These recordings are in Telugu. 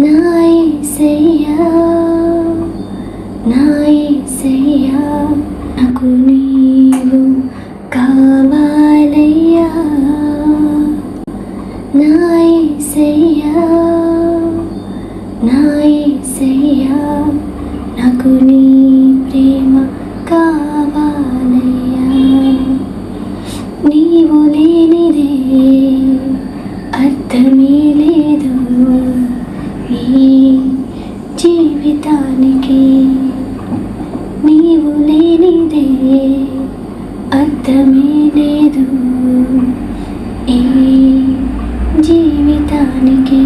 నా యేసయ్యా, నా యేసయ్యా, నాకు నీవు కావాలయ్యా. నా యేసయ్యా, నా యేసయ్యా, నాకు నీ ప్రేమ కావాలయ్యా. నీవు లేనిదే అర్థమే లేదు ఈ జీవితానికి. నీవు లేనిదే అర్థమే లేదు ఈ జీవితానికి.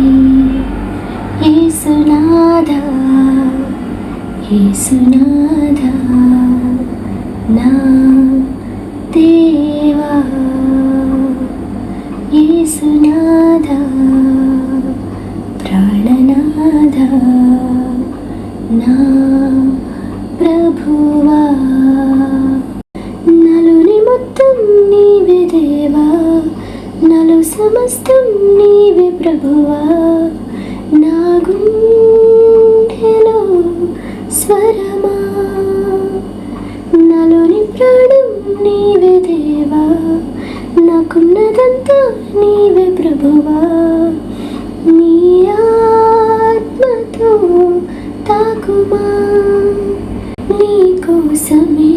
యేసునాథా, యేసునాథా, నా దేవా. యేసునాథా, ప్రాణనాథా, నా ప్రభువా. నలుని మొత్తం నీవే దేవా, నలు సమస్తం నీవే ప్రభువా. నా గుండెలో స్వరమా, నలుని ప్రాణం నీవే దేవా, నాకున్నదంతా నీవే ప్రభువా. నీ ఆత్మతో తాకుమా, నీ కోసమే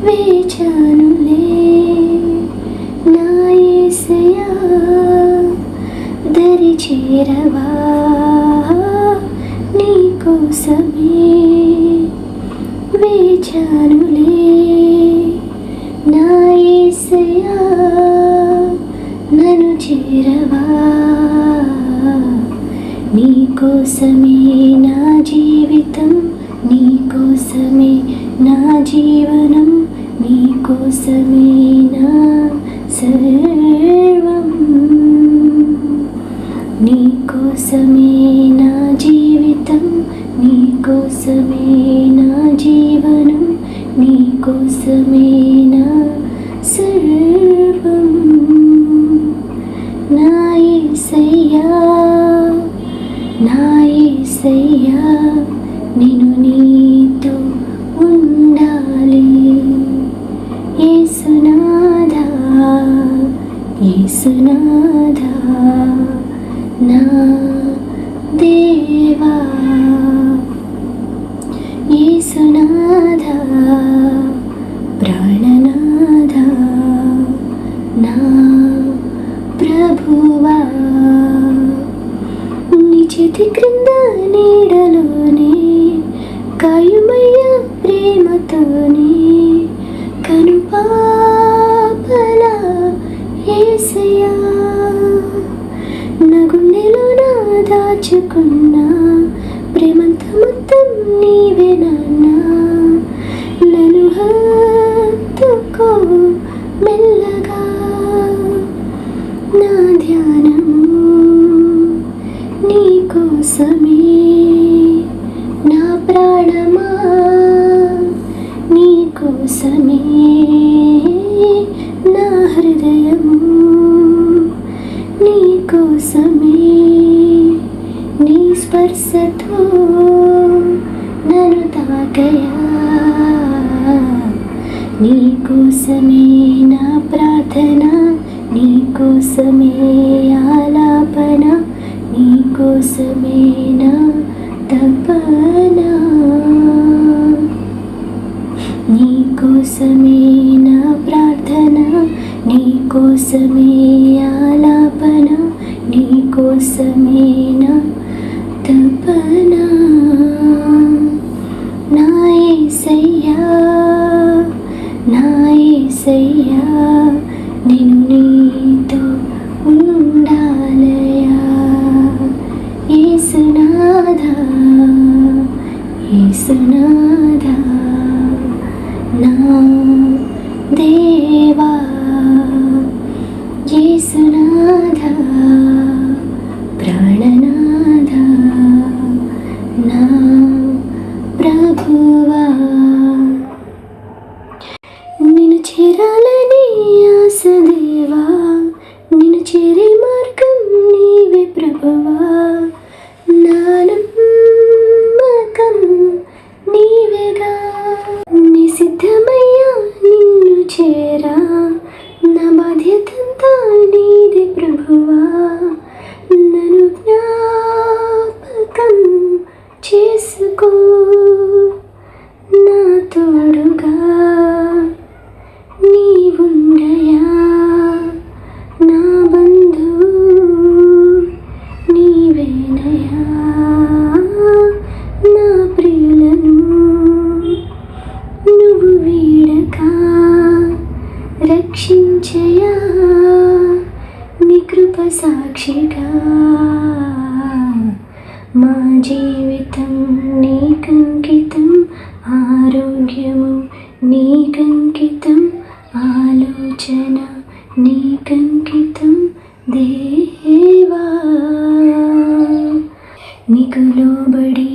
వేచానులే. నా యేసయ్యా, దరి చేరవా, నీ కోసమే వేచానులే. నా యేసయ్యా, నన్ను చేరవా, నీ కోసమే నా జీవితం, నీ కోసమే నా జీవనం, నీ కోసమే నా సర్వం. నీ కోసమే నా జీవితం, నీ కోసమే నా జీవనం, నీ కోసమే నా సర్వం. నా యేసయ్యా, నా యేసయ్యా, నేను నీతో ఉండాలి. యేసునాథా, యేసునాథా, నా దేవా. యేసునాథా, ప్రాణనాథా, నా ప్రభువా. నీ చేతి క్రింద నీడలోనే కాయుమయ్య ప్రేమతోనే, కనుపాపలా యేసయ్యా. నా గుండెలో నా దాచుకున్న ప్రేమంత మొత్తం నీవే నాన్నా. నన్ను హత్తుకో మెల్లగా, నా ధ్యానము నీ కోసమే. నా ప్రాణమా నీ కోసమే, నా హృదయము నీ కోసమే. నీ స్పర్శతో నన్ను తాకయా, నీ కోసమే నా ప్రార్థన, నీ కోసమే ఆలాపన, నీ కోసమే నా తపన. నీ కోసమే నా ప్రార్థన, నీ కోసమే ఆలాపన, నీ కోసమే నా తపన. నా యేసయ్యా, నా యేసయ్యా, నేను నీతో ఉండాలయా. యేసునాథా, యేసునాథా, నా దేవా. యేసునాథా, ప్రాణనాథా, నా ప్రభువా. నిన్ను చేరాలని ఆశ దేవా, నిన్ను చేరే మార్గం నీవే ప్రభువా. జీవితం నీకంకితం, ఆరోగ్యము నీకంకితం, ఆలోచన నీకంకితం దేవా. నీకు లోబడి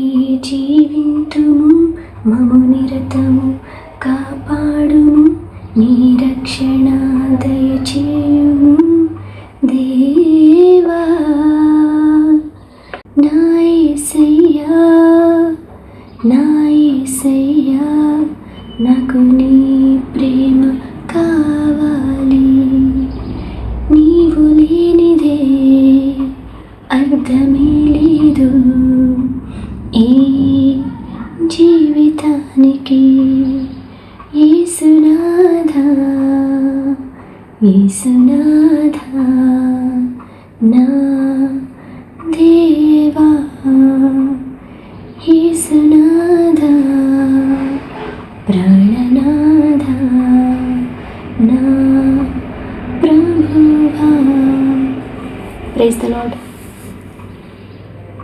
జీవింతుము, మము నిరతము కాపాడుము, నీ రక్షణ దయచేయుము దేవా. నా యేసయ్యా, నా యేసయ్యా, నాకు నీ ప్రేమ కావాలి. నీవు లేనిదే అర్థమే లేదు ఈ జీవితానికి. యేసునాథా, యేసునాథా, నా దేవా.